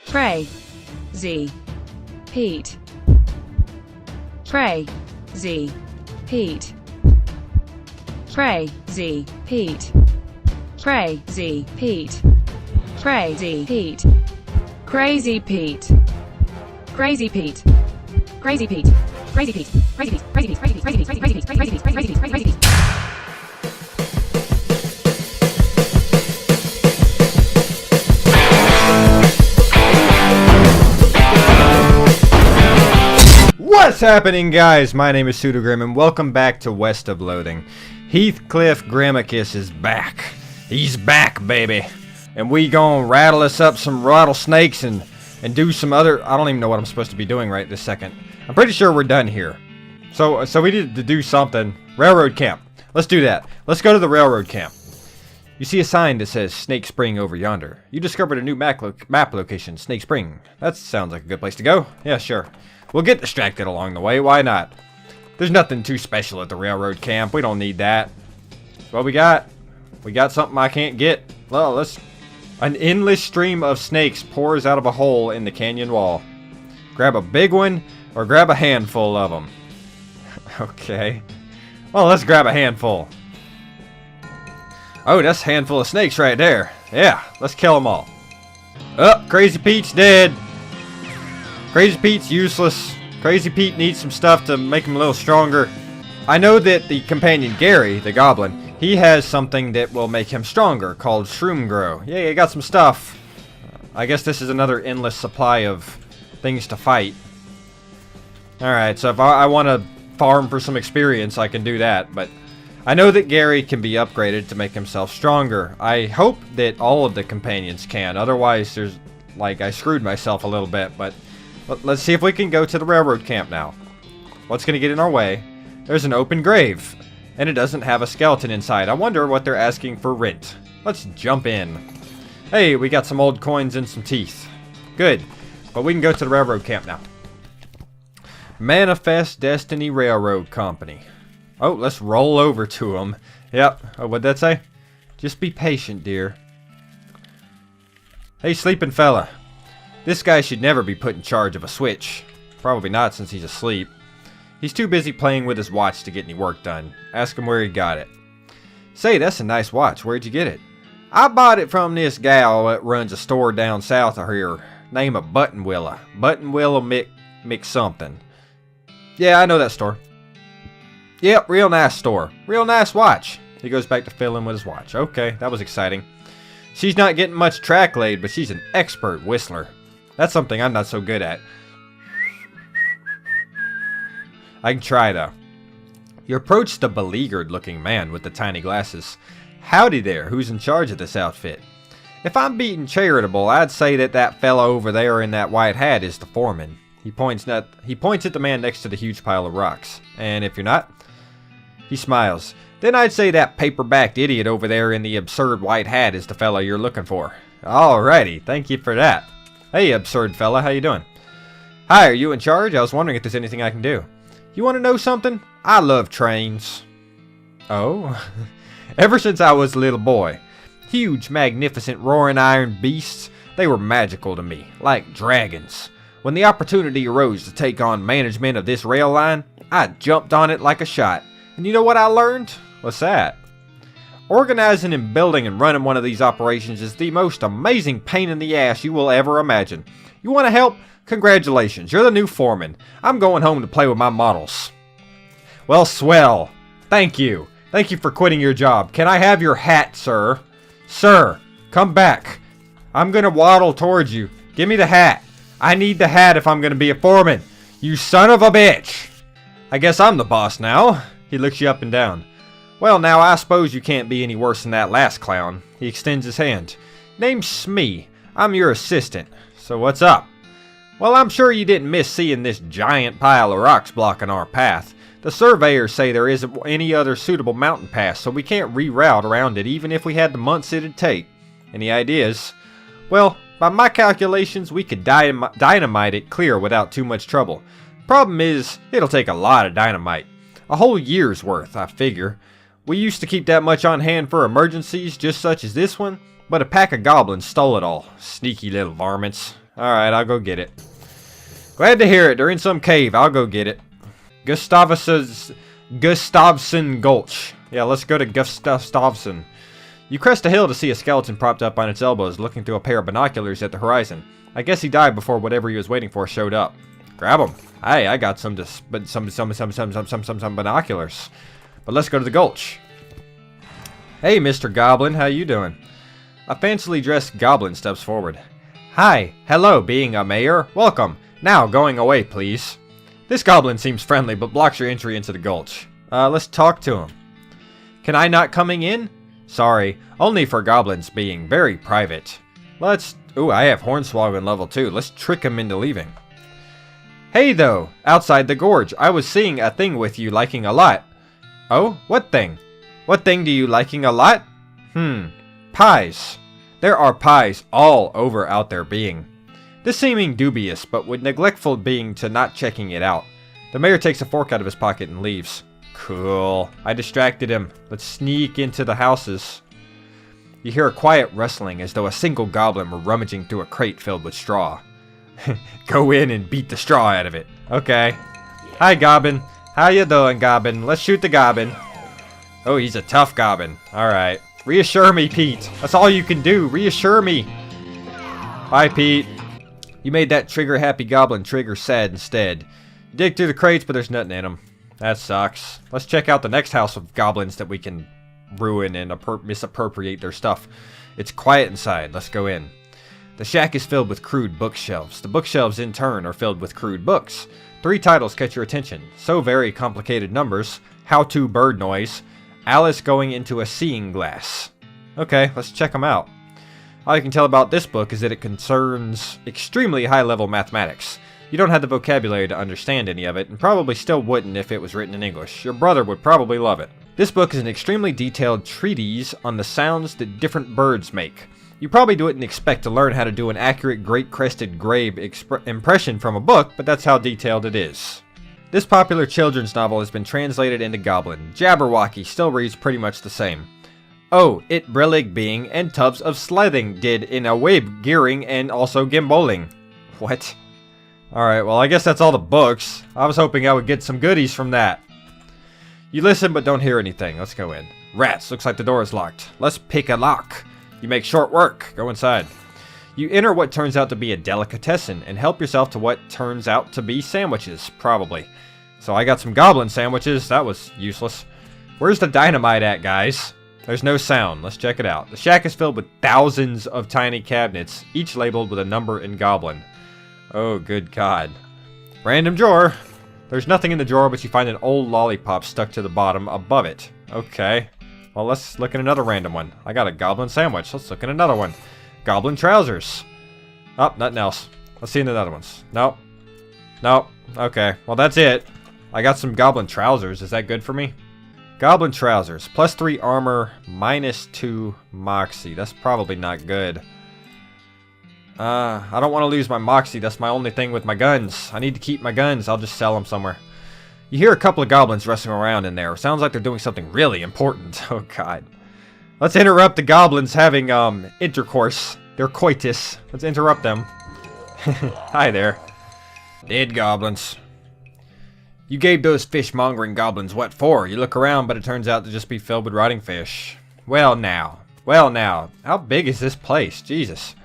Crazy Pete. Crazy Pete. Crazy Pete. Crazy Pete. Crazy Pete. Crazy Pete. Crazy Pete. Crazy Pete. Crazy Pete. Crazy Pete. Crazy Pete. Crazy Pete. Crazy Pete. Crazy Pete. Crazy Pete. Crazy Pete. Crazy Pete. Crazy Pete. Crazy Pete. What's happening, guys? My name is PseudoGrimm and welcome back to West of Loathing. Heathcliff Grimmicus is back. He's back, baby. And we gonna rattle us up some rattlesnakes and do some other... I don't even know what I'm supposed to be doing right this second. I'm pretty sure we're done here. So we need to do something. Railroad camp. Let's do that. Let's go to the railroad camp. You see a sign that says Snake Spring over yonder. You discovered a new map location, Snake Spring. That sounds like a good place to go. Yeah, sure. We'll get distracted along the way, why not? There's nothing too special at the railroad camp, we don't need that. What we got? We got something I can't get. Well, an endless stream of snakes pours out of a hole in the canyon wall. Grab a big one, or grab a handful of them. Okay. Well, let's grab a handful. Oh, that's a handful of snakes right there. Yeah, let's kill them all. Oh, Crazy Pete's dead. Crazy Pete's useless. Crazy Pete needs some stuff to make him a little stronger. I know that the companion Gary, the goblin, he has something that will make him stronger called Shroom Grow. Yeah, he got some stuff. I guess this is another endless supply of things to fight. Alright, so if I want to farm for some experience, I can do that. But I know that Gary can be upgraded to make himself stronger. I hope that all of the companions can. Otherwise, there's... like, I screwed myself a little bit, but... let's see if we can go to the railroad camp now. What's going to get in our way? There's an open grave, and it doesn't have a skeleton inside. I wonder what they're asking for rent. Let's jump in. Hey, we got some old coins and some teeth. Good, but we can go to the railroad camp now. Manifest Destiny Railroad Company. Oh, let's roll over to them. Yep, oh, what'd that say? Just be patient, dear. Hey, sleeping fella. This guy should never be put in charge of a switch. Probably not, since he's asleep. He's too busy playing with his watch to get any work done. Ask him where he got it. Say, that's a nice watch. Where'd you get it? I bought it from this gal that runs a store down south of here. Name of Buttonwilla. Buttonwilla Mick something. Yeah, I know that store. Yep, real nice store. Real nice watch. He goes back to fiddling with his watch. Okay, that was exciting. She's not getting much track laid, but she's an expert whistler. That's something I'm not so good at. I can try, though. You approach the beleaguered-looking man with the tiny glasses. Howdy there, who's in charge of this outfit? If I'm being charitable, I'd say that fellow over there in that white hat is the foreman. He points at the man next to the huge pile of rocks. And if you're not? He smiles. Then I'd say that paper-backed idiot over there in the absurd white hat is the fellow you're looking for. Alrighty, thank you for that. Hey, absurd fella, how you doing? Hi, are you in charge? I was wondering if there's anything I can do. You want to know something? I love trains. Oh? Ever since I was a little boy. Huge, magnificent, roaring iron beasts. They were magical to me, like dragons. When the opportunity arose to take on management of this rail line, I jumped on it like a shot. And you know what I learned? What's that? Organizing and building and running one of these operations is the most amazing pain in the ass you will ever imagine. You want to help? Congratulations, you're the new foreman. I'm going home to play with my models. Well, swell. Thank you. Thank you for quitting your job. Can I have your hat, sir? Sir, come back. I'm going to waddle towards you. Give me the hat. I need the hat if I'm going to be a foreman. You son of a bitch. I guess I'm the boss now. He looks you up and down. Well, now, I suppose you can't be any worse than that last clown. He extends his hand. Name's Smee. I'm your assistant. So what's up? Well, I'm sure you didn't miss seeing this giant pile of rocks blocking our path. The surveyors say there isn't any other suitable mountain pass, so we can't reroute around it even if we had the months it'd take. Any ideas? Well, by my calculations, we could dynamite it clear without too much trouble. Problem is, it'll take a lot of dynamite. A whole year's worth, I figure. We used to keep that much on hand for emergencies, just such as this one, but a pack of goblins stole it all. Sneaky little varmints. Alright, I'll go get it. Glad to hear it. They're in some cave. I'll go get it. Gustafsson Gulch. Yeah, let's go to Gustafsson. You crest a hill to see a skeleton propped up on its elbows, looking through a pair of binoculars at the horizon. I guess he died before whatever he was waiting for showed up. Grab him. Hey, I got some binoculars. But let's go to the Gulch. Hey, Mr. Goblin, how you doing? A fancily dressed goblin steps forward. Hi, hello, being a mayor. Welcome. Now, going away, please. This goblin seems friendly, but blocks your entry into the Gulch. Let's talk to him. Can I not coming in? Sorry, only for goblins being very private. Let's... Ooh, I have Hornswoggle in level 2. Let's trick him into leaving. Hey, though, outside the gorge, I was seeing a thing with you liking a lot. Oh, what thing? What thing do you liking a lot? Pies. There are pies all over out there being. This seeming dubious, but with neglectful being to not checking it out. The mayor takes a fork out of his pocket and leaves. Cool. I distracted him. Let's sneak into the houses. You hear a quiet rustling as though a single goblin were rummaging through a crate filled with straw. Go in and beat the straw out of it. Okay. Hi, Goblin. How you doing, Goblin? Let's shoot the Goblin. Oh, he's a tough Goblin. Alright. Reassure me, Pete. That's all you can do. Reassure me. Bye, Pete. You made that trigger-happy Goblin trigger sad instead. You dig through the crates, but there's nothing in them. That sucks. Let's check out the next house of goblins that we can ruin and misappropriate their stuff. It's quiet inside. Let's go in. The shack is filled with crude bookshelves. The bookshelves, in turn, are filled with crude books. 3 titles catch your attention. So Very Complicated Numbers, How to Bird Noise, Alice Going into a Seeing Glass. Okay, let's check them out. All you can tell about this book is that it concerns extremely high-level mathematics. You don't have the vocabulary to understand any of it, and probably still wouldn't if it was written in English. Your brother would probably love it. This book is an extremely detailed treatise on the sounds that different birds make. You probably wouldn't expect to learn how to do an accurate great-crested grave impression from a book, but that's how detailed it is. This popular children's novel has been translated into Goblin. Jabberwocky still reads pretty much the same. Oh, it brillig being and tubs of slething did in a web gearing and also gimballing. What? Alright, well I guess that's all the books. I was hoping I would get some goodies from that. You listen but don't hear anything. Let's go in. Rats, looks like the door is locked. Let's pick a lock. You make short work. Go inside. You enter what turns out to be a delicatessen and help yourself to what turns out to be sandwiches, probably. So I got some goblin sandwiches. That was useless. Where's the dynamite at, guys? There's no sound. Let's check it out. The shack is filled with thousands of tiny cabinets, each labeled with a number in goblin. Oh, good God. Random drawer. There's nothing in the drawer, but you find an old lollipop stuck to the bottom above it. Okay. Well, let's look at another random one. I got a goblin sandwich. Let's look at another one. Goblin trousers. Oh, nothing else. Let's see the other ones. Nope. Nope. Okay. Well, that's it. I got some goblin trousers. Is that good for me? Goblin trousers. +3 armor, -2 moxie. That's probably not good. I don't want to lose my moxie. That's my only thing with my guns. I need to keep my guns. I'll just sell them somewhere. You hear a couple of goblins wrestling around in there. Sounds like they're doing something really important. Oh, God. Let's interrupt the goblins having, intercourse. Their coitus. Let's interrupt them. Hi there. Dead goblins. You gave those fish-mongering goblins what for? You look around, but it turns out to just be filled with rotting fish. Well, now. Well, now. How big is this place? Jesus.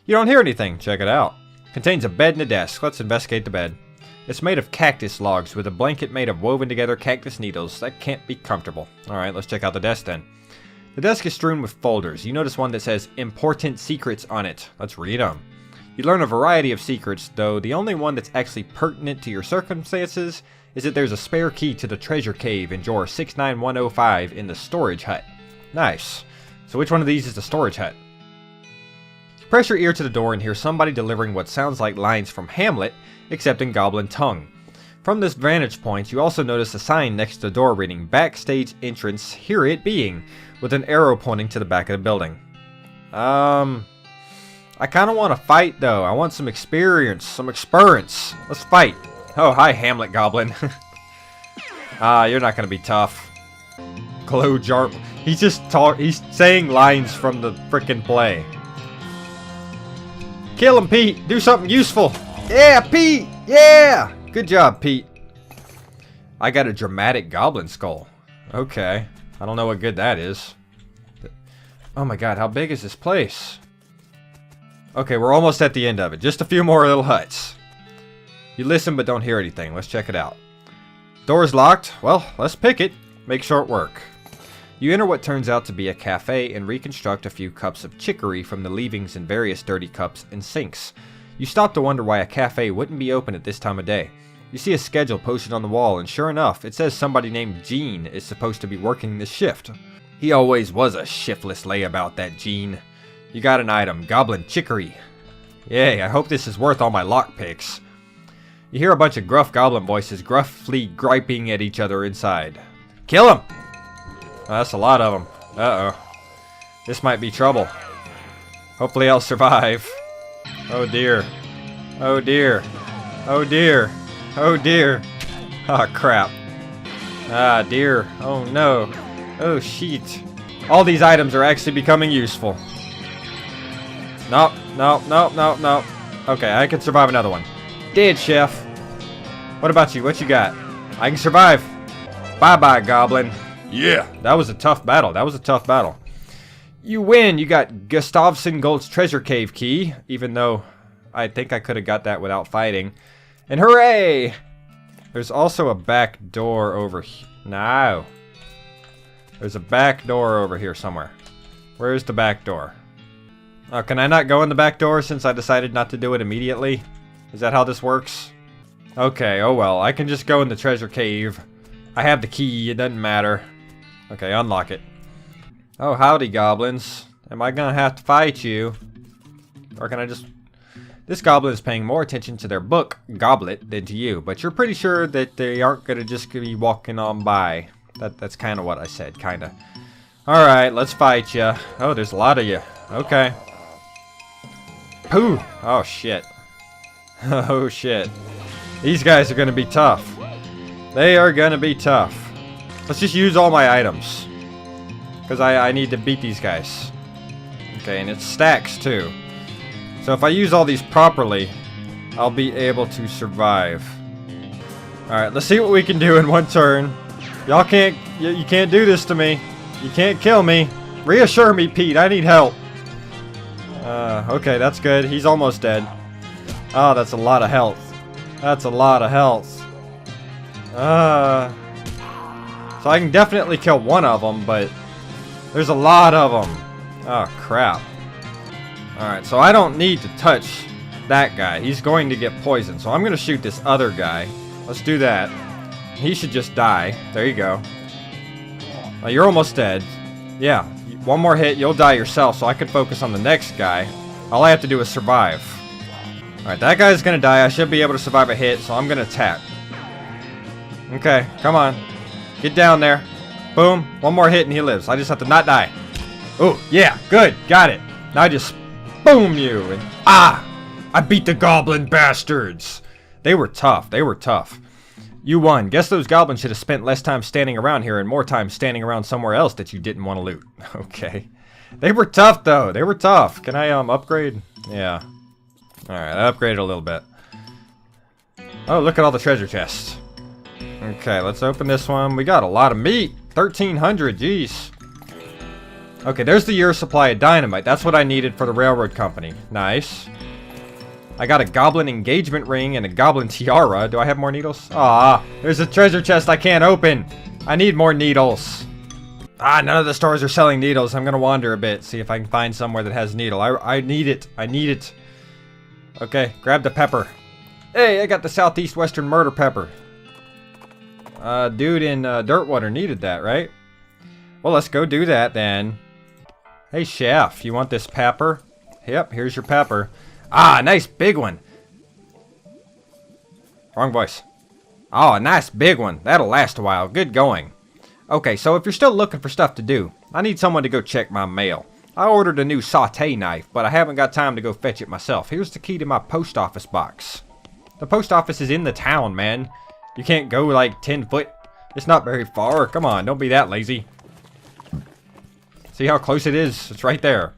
You don't hear anything. Check it out. Contains a bed and a desk. Let's investigate the bed. It's made of cactus logs with a blanket made of woven together cactus needles. That can't be comfortable. Alright, let's check out the desk then. The desk is strewn with folders. You notice one that says Important Secrets on it. Let's read them. You learn a variety of secrets, though the only one that's actually pertinent to your circumstances is that there's a spare key to the treasure cave in drawer 69105 in the storage hut. Nice. So which one of these is the storage hut? You press your ear to the door and hear somebody delivering what sounds like lines from Hamlet, except in goblin tongue. From this vantage point, you also notice a sign next to the door reading Backstage Entrance, Here It Being, with an arrow pointing to the back of the building. I kind of want to fight, though. I want some experience, some experience. Let's fight. Oh, hi, Hamlet Goblin. You're not going to be tough. Glow jar. He's saying lines from the frickin' play. Kill him, Pete. Do something useful. Yeah, Pete. Yeah. Good job, Pete. I got a dramatic goblin skull. Okay. I don't know what good that is. Oh my god, how big is this place? Okay, we're almost at the end of it. Just a few more little huts. You listen but don't hear anything. Let's check it out. Door's locked. Well, let's pick it. Make short work. You enter what turns out to be a cafe and reconstruct a few cups of chicory from the leavings in various dirty cups and sinks. You stop to wonder why a cafe wouldn't be open at this time of day. You see a schedule posted on the wall, and sure enough, it says somebody named Gene is supposed to be working this shift. He always was a shiftless layabout, that Gene. You got an item, goblin chicory. Yay, I hope this is worth all my lockpicks. You hear a bunch of gruff goblin voices gruffly griping at each other inside. Kill him! Oh, that's a lot of them. Uh-oh. This might be trouble. Hopefully I'll survive. Oh dear. Oh dear. Oh dear. Oh dear. Oh crap. Ah dear. Oh no. Oh shit. All these items are actually becoming useful. Nope. Nope. Nope. Nope. Nope. Okay, I can survive another one. Dead, chef. What about you? What you got? I can survive. Bye-bye, goblin. Yeah, that was a tough battle. That was a tough battle. You win. You got Gustafsson Gulch treasure cave key, even though I think I could have got that without fighting. And hooray! There's also a back door over here. No. There's a back door over here somewhere. Where's the back door? Oh, can I not go in the back door since I decided not to do it immediately? Is that how this works? Okay, oh well. I can just go in the treasure cave. I have the key. It doesn't matter. Okay, unlock it. Oh, howdy, goblins. Am I gonna have to fight you? Or can I just... This goblin is paying more attention to their book, Goblet, than to you. But you're pretty sure that they aren't gonna just be walking on by. That's kind of what I said, kind of. Alright, let's fight you. Oh, there's a lot of you. Okay. Pooh! Oh, shit. Oh, shit. These guys are gonna be tough. They are gonna be tough. Let's just use all my items. Because I need to beat these guys. Okay, and it stacks too. So if I use all these properly, I'll be able to survive. Alright, let's see what we can do in one turn. Y'all can't, you can't do this to me. You can't kill me. Reassure me, Pete, I need help. Okay, that's good. He's almost dead. Oh, that's a lot of health. That's a lot of health. So I can definitely kill one of them, but there's a lot of them. Oh, crap. Alright, so I don't need to touch that guy. He's going to get poisoned, so I'm going to shoot this other guy. Let's do that. He should just die. There you go. Oh, you're almost dead. Yeah, one more hit, you'll die yourself, so I can focus on the next guy. All I have to do is survive. Alright, that guy's going to die. I should be able to survive a hit, so I'm going to attack. Okay, come on. Get down there. Boom. One more hit and he lives. I just have to not die. Oh, yeah. Good. Got it. Now I just boom you. And I beat the goblin bastards. They were tough. They were tough. You won. Guess those goblins should have spent less time standing around here and more time standing around somewhere else that you didn't want to loot. Okay. They were tough, though. They were tough. Can I, upgrade? Yeah. Alright, I upgraded a little bit. Oh, look at all the treasure chests. Okay, let's open this one. We got a lot of meat. 1,300, jeez. Okay, there's the year's supply of dynamite. That's what I needed for the railroad company. Nice. I got a goblin engagement ring and a goblin tiara. Do I have more needles? Ah, there's a treasure chest I can't open. I need more needles. None of the stores are selling needles. I'm gonna wander a bit, see if I can find somewhere that has needle. I need it. I need it. Okay, grab the pepper. Hey, I got the southeast western murder pepper. Dude in Dirtwater needed that, right? Well, let's go do that then. Hey, chef, you want this pepper? Yep, here's your pepper. Ah, nice big one. Wrong voice. Oh, a nice big one. That'll last a while. Good going. Okay, so if you're still looking for stuff to do, I need someone to go check my mail. I ordered a new saute knife, but I haven't got time to go fetch it myself. Here's the key to my post office box. The post office is in the town, man. You can't go like 10 foot. It's not very far. Come on, don't be that lazy. See how close it is? It's right there.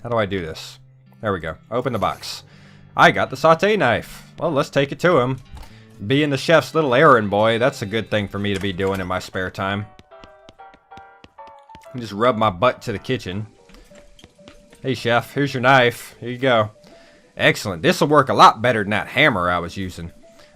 How do I do this? There we go. Open the box. I got the sauté knife. Well, let's take it to him. Being the chef's little errand boy, that's a good thing for me to be doing in my spare time. Just rub my butt to the kitchen. Hey, chef, here's your knife. Here you go. Excellent. This will work a lot better than that hammer I was using.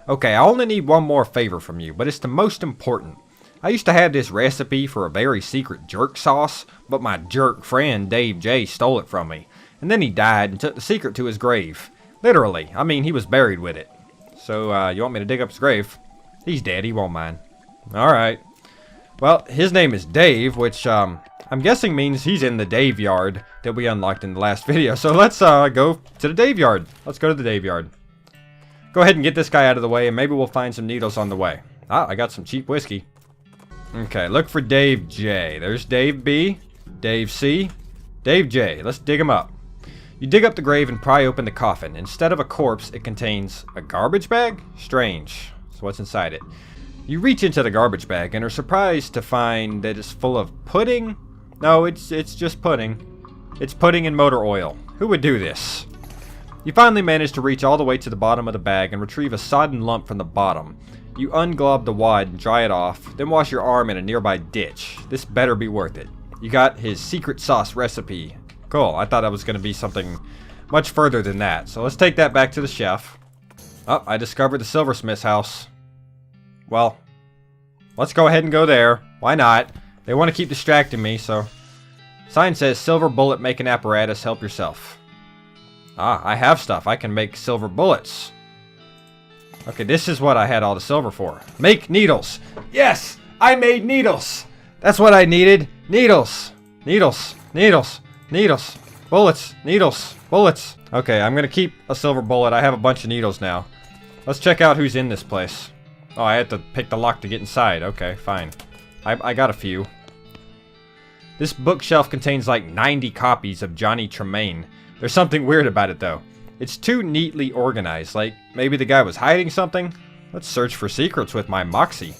Okay, I only need one more favor from you, but it's the most important. I used to have this recipe for a very secret jerk sauce, but my jerk friend Dave J stole it from me. And then he died and took the secret to his grave. Literally. I mean, he was buried with it. So, you want me to dig up his grave? He's dead. He won't mind. Alright. Well, his name is Dave, which, I'm guessing means he's in the Dave yard that we unlocked in the last video. So let's, go to the Dave yard. Let's go to the Dave yard. Go ahead and get this guy out of the way, and maybe we'll find some needles on the way. Ah, I got some cheap whiskey. Okay, look for Dave J. There's Dave B, Dave C, Dave J. Let's dig him up. You dig up the grave and pry open the coffin. Instead of a corpse, it contains a garbage bag? Strange. So what's inside it? You reach into the garbage bag and are surprised to find that it's full of pudding. No, it's just pudding. It's pudding and motor oil. Who would do this? You finally manage to reach all the way to the bottom of the bag and retrieve a sodden lump from the bottom. You unglob the wad and dry it off, then wash your arm in a nearby ditch. This better be worth it. You got his secret sauce recipe. Cool, I thought that was going to be something much further than that. So let's take that back to the chef. Oh, I discovered the silversmith's house. Well, let's go ahead and go there. Why not? They want to keep distracting me, so... Sign says, silver bullet making apparatus, help yourself. Ah, I have stuff. I can make silver bullets. Okay, this is what I had all the silver for. Make needles. Yes, I made needles. That's what I needed. Needles. Needles. Needles. Needles. Bullets. Needles. Bullets. Okay, I'm going to keep a silver bullet. I have a bunch of needles now. Let's check out who's in this place. Oh, I had to pick the lock to get inside. Okay, fine. I got a few. This bookshelf contains like 90 copies of Johnny Tremaine. There's something weird about it, though. It's too neatly organized, like maybe the guy was hiding something? Let's search for secrets with my moxie.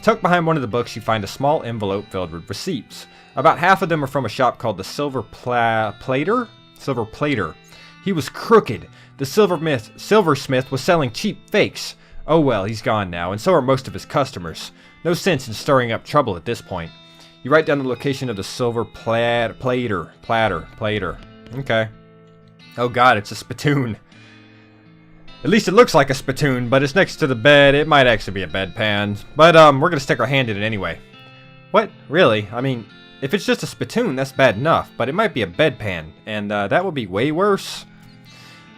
Tucked behind one of the books, you find a small envelope filled with receipts. About half of them are from a shop called the Silver Plater? Silver Plater. He was crooked. The silversmith was selling cheap fakes. Oh well, he's gone now, and so are most of his customers. No sense in stirring up trouble at this point. You write down the location of the Silver Plater. Okay. Oh god, it's a spittoon. At least it looks like a spittoon, but it's next to the bed. It might actually be a bedpan. But, we're gonna stick our hand in it anyway. What? Really? I mean, if it's just a spittoon, that's bad enough, but it might be a bedpan, and, that would be way worse.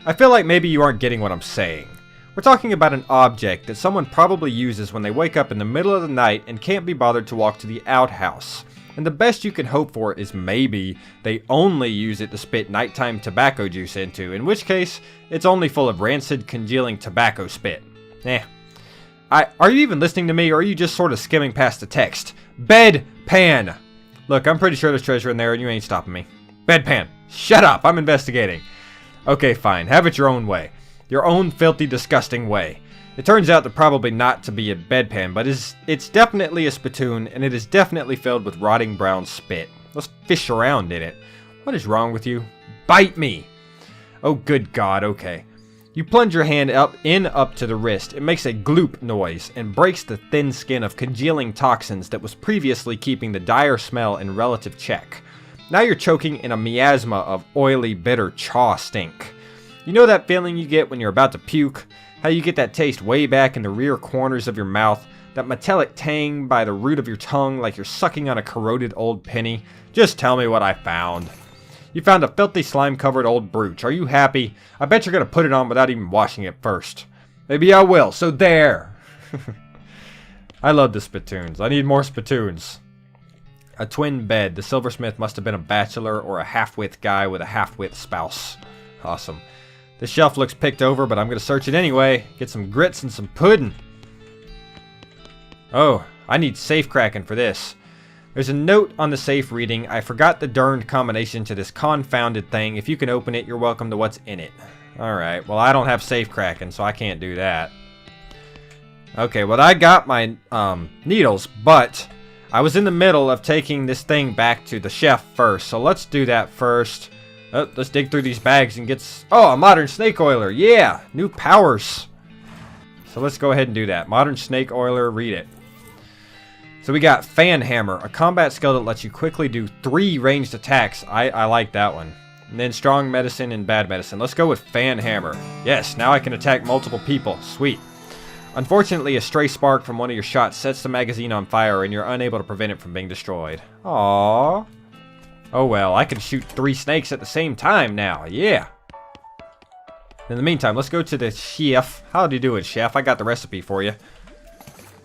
I feel like maybe you aren't getting what I'm saying. We're talking about an object that someone probably uses when they wake up in the middle of the night and can't be bothered to walk to the outhouse. And the best you can hope for is maybe they only use it to spit nighttime tobacco juice into, in which case, it's only full of rancid, congealing tobacco spit. Are you even listening to me, or are you just sort of skimming past the text? Bedpan! Look, I'm pretty sure there's treasure in there, and you ain't stopping me. Bedpan! Shut up! I'm investigating. Okay, fine. Have it your own way. Your own filthy, disgusting way. It turns out to probably not to be a bedpan, but it's definitely a spittoon, and it is definitely filled with rotting brown spit. Let's fish around in it. What is wrong with you? Bite me! Oh, good God, okay. You plunge your hand up to the wrist. It makes a gloop noise and breaks the thin skin of congealing toxins that was previously keeping the dire smell in relative check. Now you're choking in a miasma of oily, bitter chaw stink. You know that feeling you get when you're about to puke? How you get that taste way back in the rear corners of your mouth, that metallic tang by the root of your tongue like you're sucking on a corroded old penny? Just tell me what I found. You found a filthy slime-covered old brooch. Are you happy? I bet you're going to put it on without even washing it first. Maybe I will, so there! I love the spittoons. I need more spittoons. A twin bed. The silversmith must have been a bachelor or a half-wit guy with a half-wit spouse. Awesome. This shelf looks picked over, but I'm going to search it anyway. Get some grits and some pudding. Oh, I need safe cracking for this. There's a note on the safe reading, I forgot the darned combination to this confounded thing. If you can open it, you're welcome to what's in it. Alright, well I don't have safe cracking, so I can't do that. Okay, well I got my needles, but I was in the middle of taking this thing back to the chef first. So let's do that first. Let's dig through these bags and get... Oh, a modern snake oiler. Yeah, new powers. So let's go ahead and do that. Modern snake oiler, read it. So we got Fan Hammer, a combat skill that lets you quickly do 3 ranged attacks. I like that one. And then Strong Medicine and Bad Medicine. Let's go with Fan Hammer. Yes, now I can attack multiple people. Sweet. Unfortunately, a stray spark from one of your shots sets the magazine on fire and you're unable to prevent it from being destroyed. Aww. Oh well, I can shoot 3 snakes at the same time now. Yeah. In the meantime, let's go to the chef. How do you doing, chef? I got the recipe for you.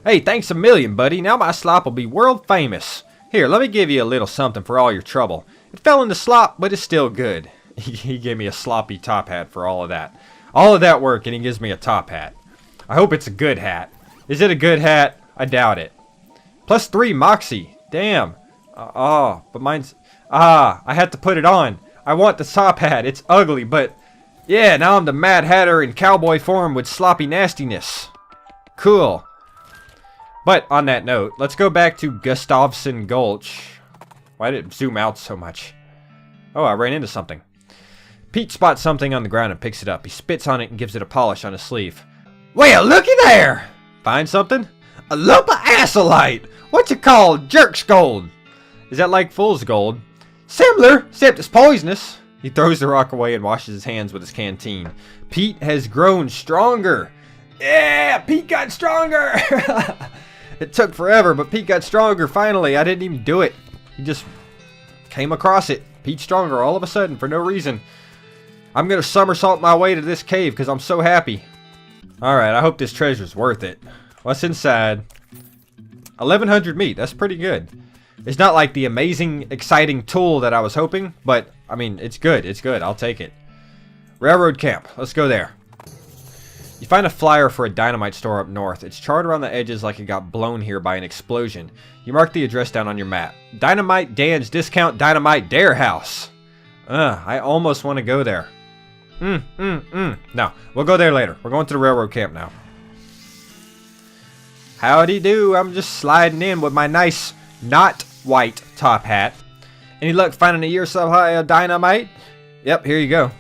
Hey, thanks a million, buddy. Now my slop will be world famous. Here, let me give you a little something for all your trouble. It fell in the slop, but it's still good. He gave me a sloppy top hat for all of that. All of that work, and he gives me a top hat. I hope it's a good hat. Is it a good hat? I doubt it. +3 Moxie. Damn. But mine's... I had to put it on. I want the top hat. It's ugly, but... Yeah, now I'm the Mad Hatter in cowboy form with sloppy nastiness. Cool. But on that note, let's go back to Gustafsson Gulch. Why did it zoom out so much? Oh, I ran into something. Pete spots something on the ground and picks it up. He spits on it and gives it a polish on his sleeve. Well, looky there! Find something? A lump of asolite! What's it called? Jerk's gold. Is that like fool's gold? Similar, except it's poisonous. He throws the rock away and washes his hands with his canteen. Pete has grown stronger. Yeah, Pete got stronger! It took forever, but Pete got stronger finally. I didn't even do it. He just came across it. Pete's stronger all of a sudden for no reason. I'm going to somersault my way to this cave because I'm so happy. Alright, I hope this treasure's worth it. What's inside? 1100 meat. That's pretty good. It's not like the amazing, exciting tool that I was hoping, but, I mean, it's good. It's good. I'll take it. Railroad camp. Let's go there. You find a flyer for a dynamite store up north. It's charred around the edges like it got blown here by an explosion. You mark the address down on your map. Dynamite Dan's Discount Dynamite Dare House. I almost want to go there. No, we'll go there later. We're going to the railroad camp now. Howdy do. I'm just sliding in with my nice, not white top hat. Any luck finding a year supply of dynamite? Yep, here you go.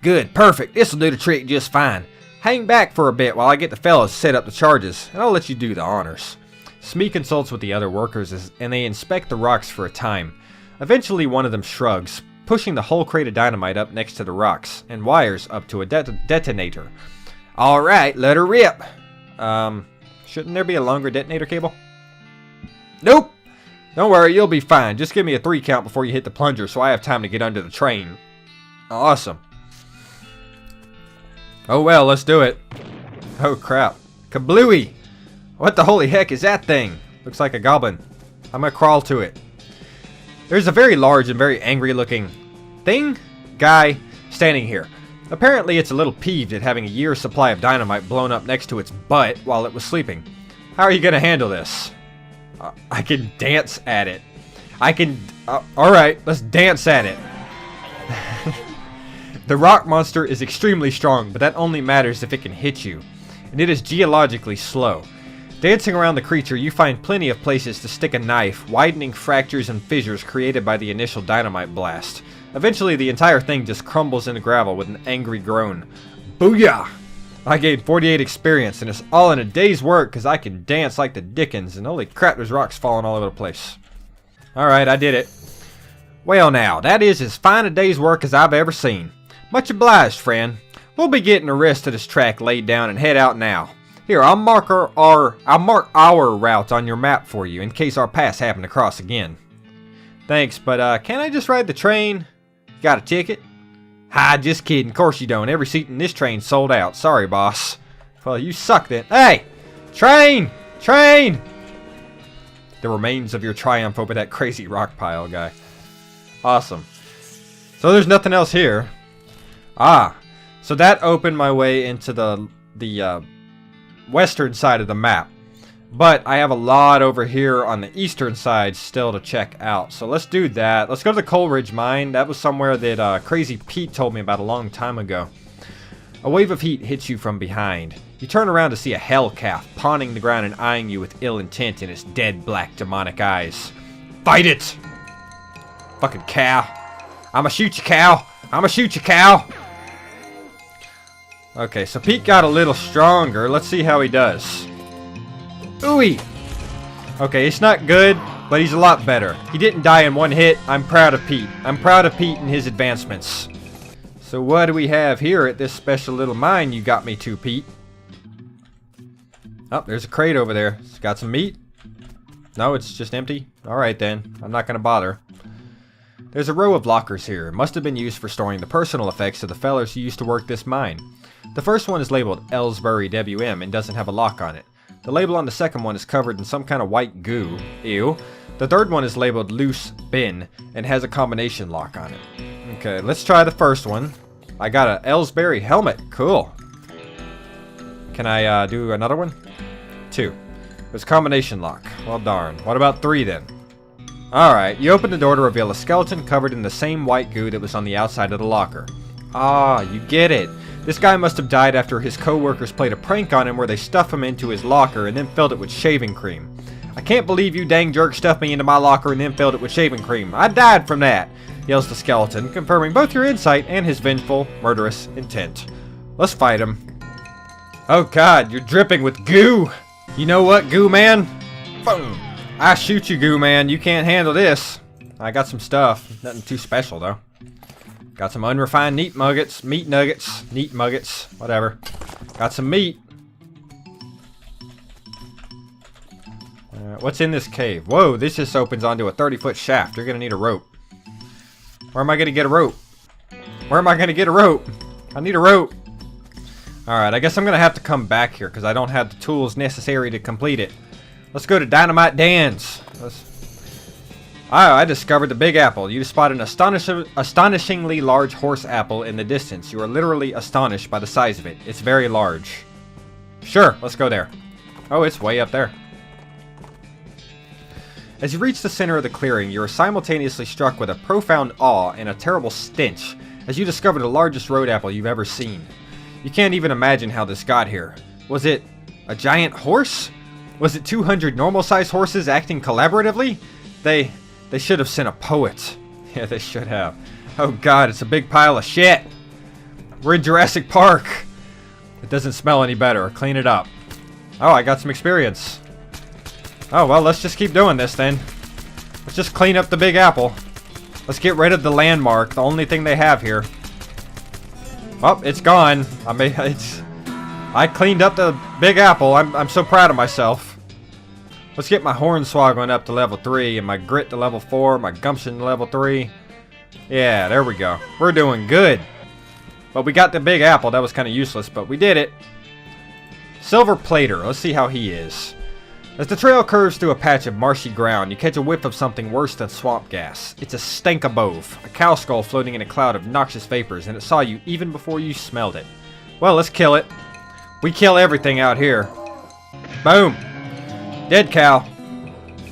Good, perfect. This'll do the trick just fine. Hang back for a bit while I get the fellas set up the charges, and I'll let you do the honors. Smee consults with the other workers and they inspect the rocks for a time. Eventually one of them shrugs, pushing the whole crate of dynamite up next to the rocks, and wires up to a detonator. Alright, let her rip. Shouldn't there be a longer detonator cable? Nope. Don't worry, you'll be fine. Just give me a 3 count before you hit the plunger so I have time to get under the train. Awesome. Oh well, let's do it. Oh crap. Kablooey! What the holy heck is that thing? Looks like a goblin. I'm gonna crawl to it. There's a very large and very angry looking guy standing here. Apparently it's a little peeved at having a year's supply of dynamite blown up next to its butt while it was sleeping. How are you gonna handle this? I can dance at it. Alright, let's dance at it. The rock monster is extremely strong, but that only matters if it can hit you. And it is geologically slow. Dancing around the creature, you find plenty of places to stick a knife, widening fractures and fissures created by the initial dynamite blast. Eventually, the entire thing just crumbles into gravel with an angry groan. Booyah! I gained 48 experience, and it's all in a day's work because I can dance like the dickens, and holy crap, there's rocks falling all over the place. Alright, I did it. Well now, that is as fine a day's work as I've ever seen. Much obliged, friend. We'll be getting the rest of this track laid down and head out now. Here, I'll mark our route on your map for you in case our paths happen to cross again. Thanks, but can't I just ride the train? Got a ticket? Ha, just kidding. Of course you don't. Every seat in this train's sold out. Sorry, boss. Well, you suck then. Hey! Train! Train! The remains of your triumph over that crazy rock pile guy. Awesome. So there's nothing else here. So that opened my way into the western side of the map. But I have a lot over here on the eastern side still to check out. So let's do that. Let's go to the Coleridge mine. That was somewhere that Crazy Pete told me about a long time ago. A wave of heat hits you from behind. You turn around to see a hell calf pawing the ground and eyeing you with ill intent in its dead black demonic eyes. Fight it! Fucking cow. I'ma shoot you, cow. I'ma shoot you, cow. Okay, so Pete got a little stronger. Let's see how he does. Ooey. Okay, it's not good, but he's a lot better. He didn't die in one hit. I'm proud of Pete. I'm proud of Pete and his advancements. So what do we have here at this special little mine you got me to, Pete? Oh, there's a crate over there. It's got some meat. No, it's just empty. Alright then. I'm not going to bother. There's a row of lockers here. It must have been used for storing the personal effects of the fellers who used to work this mine. The first one is labeled Ellsbury WM and doesn't have a lock on it. The label on the second one is covered in some kind of white goo. Ew. The third one is labeled Loose Bin and has a combination lock on it. Okay, let's try the first one. I got a Ellsbury helmet. Cool. Can I do another one? 2. There's a combination lock. Well darn. What about 3 then? Alright, you open the door to reveal a skeleton covered in the same white goo that was on the outside of the locker. Ah, you get it. This guy must have died after his co-workers played a prank on him where they stuffed him into his locker and then filled it with shaving cream. I can't believe you dang jerk stuffed me into my locker and then filled it with shaving cream. I died from that, yells the skeleton, confirming both your insight and his vengeful, murderous intent. Let's fight him. Oh god, you're dripping with goo! You know what, goo man? Boom! I shoot you, goo man. You can't handle this. I got some stuff. Nothing too special, though. Got some unrefined meat nuggets, whatever. Got some meat. What's in this cave? Whoa, this just opens onto a 30-foot shaft. You're gonna need a rope. Where am I gonna get a rope? Where am I gonna get a rope? I need a rope. Alright, I guess I'm gonna have to come back here because I don't have the tools necessary to complete it. Let's go to Dynamite Dan's. I discovered the Big Apple. You spot an astonishingly large horse apple in the distance. You are literally astonished by the size of it. It's very large. Sure, let's go there. Oh, it's way up there. As you reach the center of the clearing, you are simultaneously struck with a profound awe and a terrible stench as you discover the largest road apple you've ever seen. You can't even imagine how this got here. Was it a giant horse? Was it 200 normal-sized horses acting collaboratively? They should have sent a poet. Yeah, they should have. Oh god, it's a big pile of shit. We're in Jurassic Park. It doesn't smell any better. Clean it up. Oh, I got some experience. Oh, well, let's just keep doing this then. Let's just clean up the Big Apple. Let's get rid of the landmark, the only thing they have here. Oh, it's gone. I cleaned up the Big Apple. I'm so proud of myself. Let's get my Hornswoggle up to level 3 and my Grit to level 4, my Gumption to level 3. Yeah, there we go. We're doing good. But we got the Big Apple. That was kind of useless, but we did it. Silver Plater. Let's see how he is. As the trail curves through a patch of marshy ground, you catch a whiff of something worse than swamp gas. It's a stank-above, a cow skull floating in a cloud of noxious vapors, and it saw you even before you smelled it. Well, let's kill it. We kill everything out here. Boom. Dead cow.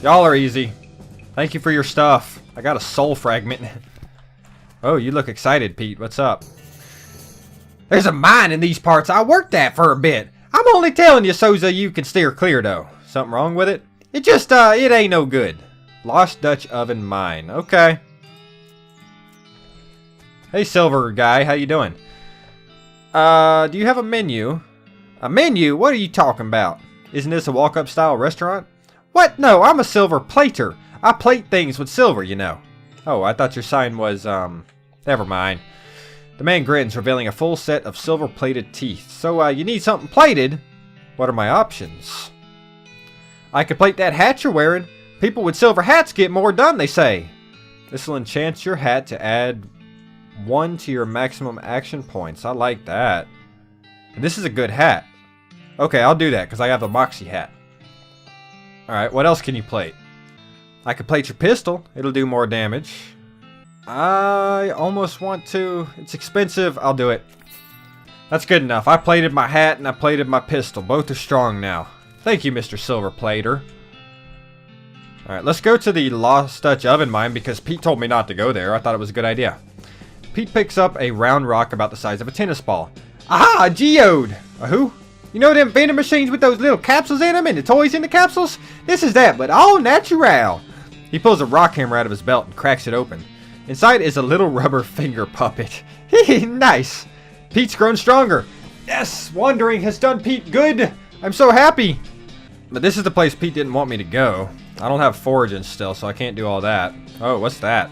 Y'all are easy. Thank you for your stuff. I got a soul fragment. Oh, you look excited, Pete. What's up? There's a mine in these parts. I worked at for a bit. I'm only telling you so that you can steer clear, though. Something wrong with it? It just, it ain't no good. Lost Dutch Oven Mine. Okay. Hey, Silver guy. How you doing? Do you have a menu? A menu? What are you talking about? Isn't this a walk-up style restaurant? What? No, I'm a silver plater. I plate things with silver, you know. Oh, I thought your sign was, never mind. The man grins, revealing a full set of silver-plated teeth. So, you need something plated? What are my options? I could plate that hat you're wearing. People with silver hats get more done, they say. This will enchant your hat to add 1 to your maximum action points. I like that. And this is a good hat. Okay, I'll do that, because I have the Moxie hat. Alright, what else can you plate? I could plate your pistol. It'll do more damage. I almost want to. It's expensive. I'll do it. That's good enough. I plated my hat and I plated my pistol. Both are strong now. Thank you, Mr. Silver Plater. Alright, let's go to the Lost Dutch Oven Mine, because Pete told me not to go there. I thought it was a good idea. Pete picks up a round rock about the size of a tennis ball. Aha! A geode! A who? You know them vending machines with those little capsules in them and the toys in the capsules? This is that, but all natural. He pulls a rock hammer out of his belt and cracks it open. Inside is a little rubber finger puppet. Nice! Pete's grown stronger. Yes! Wandering has done Pete good! I'm so happy! But this is the place Pete didn't want me to go. I don't have foraging still, so I can't do all that. Oh, what's that?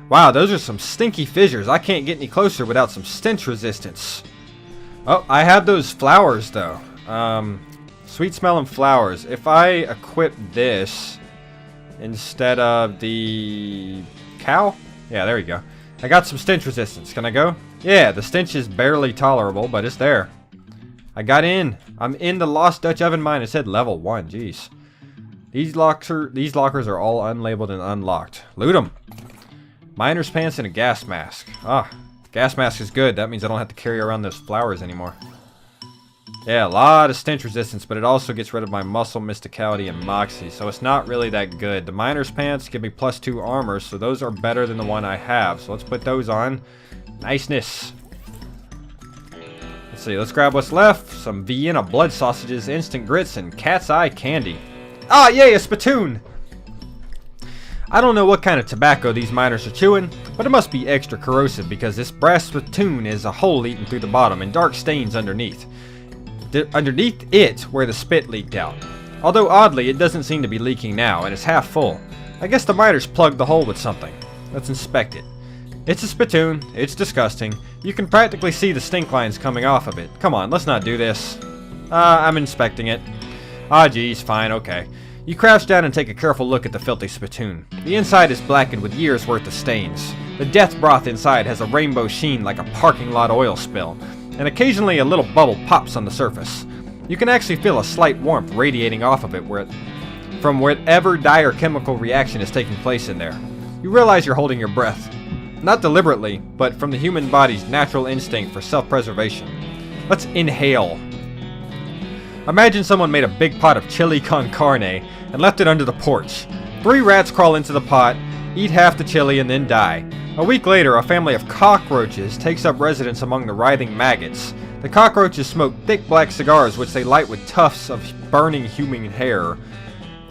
Wow, those are some stinky fissures. I can't get any closer without some stench resistance. Oh, I have those flowers, though. Sweet smelling flowers. If I equip this instead of the cow? Yeah, there we go. I got some stench resistance. Can I go? Yeah, the stench is barely tolerable, but it's there. I got in. I'm in the Lost Dutch Oven mine. It said level 1. Jeez. These lockers are all unlabeled and unlocked. Loot them. Miner's pants and a gas mask. Ah, gas mask is good. That means I don't have to carry around those flowers anymore. Yeah, a lot of stench resistance, but it also gets rid of my muscle, mysticality, and moxie, so it's not really that good. The miner's pants give me +2 armor, so those are better than the one I have. So let's put those on. Niceness. Let's see, let's grab what's left. Some Vienna blood sausages, instant grits, and cat's eye candy. Ah, yay, a spittoon! I don't know what kind of tobacco these miners are chewing, but it must be extra corrosive because this brass spittoon is a hole eaten through the bottom and dark stains underneath. Underneath it where the spit leaked out. Although oddly, it doesn't seem to be leaking now, and it's half full. I guess the miners plugged the hole with something. Let's inspect it. It's a spittoon. It's disgusting. You can practically see the stink lines coming off of it. Come on, let's not do this. I'm inspecting it. Ah, geez, fine, okay. You crouch down and take a careful look at the filthy spittoon. The inside is blackened with years' worth of stains. The death broth inside has a rainbow sheen like a parking lot oil spill, and occasionally a little bubble pops on the surface. You can actually feel a slight warmth radiating off of it from whatever dire chemical reaction is taking place in there. You realize you're holding your breath. Not deliberately, but from the human body's natural instinct for self-preservation. Let's inhale. Imagine someone made a big pot of chili con carne and left it under the porch. 3 rats crawl into the pot, eat half the chili, and then die. A week later, a family of cockroaches takes up residence among the writhing maggots. The cockroaches smoke thick black cigars which they light with tufts of burning human hair.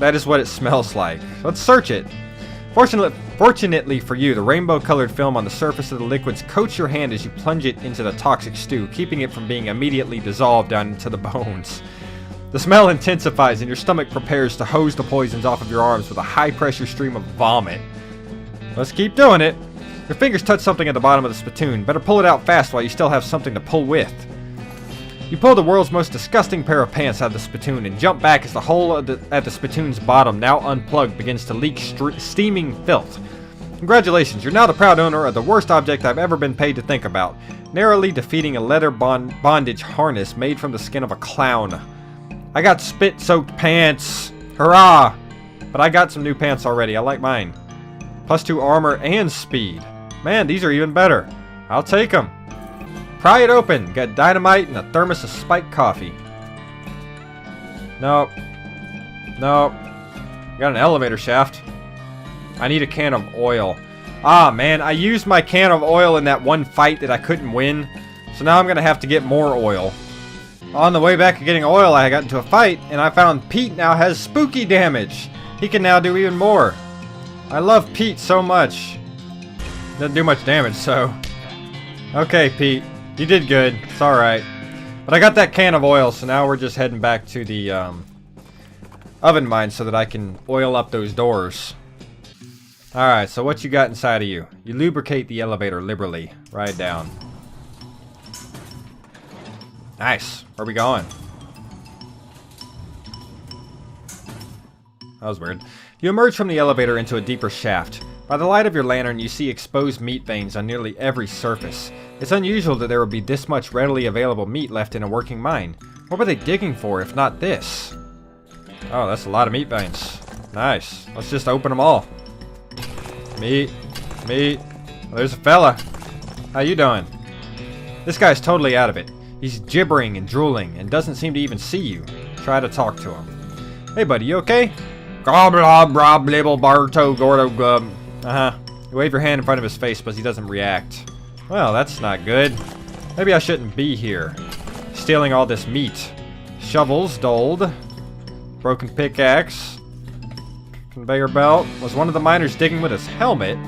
That is what it smells like. Let's search it. Fortunately for you, the rainbow-colored film on the surface of the liquids coats your hand as you plunge it into the toxic stew, keeping it from being immediately dissolved down into the bones. The smell intensifies and your stomach prepares to hose the poisons off of your arms with a high-pressure stream of vomit. Let's keep doing it. Your fingers touch something at the bottom of the spittoon. Better pull it out fast while you still have something to pull with. You pull the world's most disgusting pair of pants out of the spittoon and jump back as the hole at the spittoon's bottom, now unplugged, begins to leak steaming filth. Congratulations, you're now the proud owner of the worst object I've ever been paid to think about, narrowly defeating a leather bondage harness made from the skin of a clown. I got spit-soaked pants! Hurrah! But I got some new pants already, I like mine. +2 armor and speed. Man, these are even better. I'll take them. Pry it open. Got dynamite and a thermos of spiked coffee. Nope. Nope. Got an elevator shaft. I need a can of oil. Ah, man, I used my can of oil in that one fight that I couldn't win. So now I'm going to have to get more oil. On the way back to getting oil, I got into a fight, and I found Pete now has spooky damage. He can now do even more. I love Pete so much. Doesn't do much damage, so... Okay, Pete. You did good. It's alright. But I got that can of oil, so now we're just heading back to the oven mine so that I can oil up those doors. Alright, so what you got inside of you? You lubricate the elevator liberally. Ride down. Nice. Where are we going? That was weird. You emerge from the elevator into a deeper shaft. By the light of your lantern, you see exposed meat veins on nearly every surface. It's unusual that there would be this much readily available meat left in a working mine. What were they digging for if not this? Oh, that's a lot of meat veins. Nice. Let's just open them all. Meat. Meat. Oh, there's a fella. How you doing? This guy's totally out of it. He's gibbering and drooling and doesn't seem to even see you. Try to talk to him. Hey buddy, you okay? Uh-huh. You wave your hand in front of his face, but he doesn't react. Well, that's not good. Maybe I shouldn't be here. Stealing all this meat. Shovels, dulled. Broken pickaxe. Conveyor belt. Was one of the miners digging with his helmet?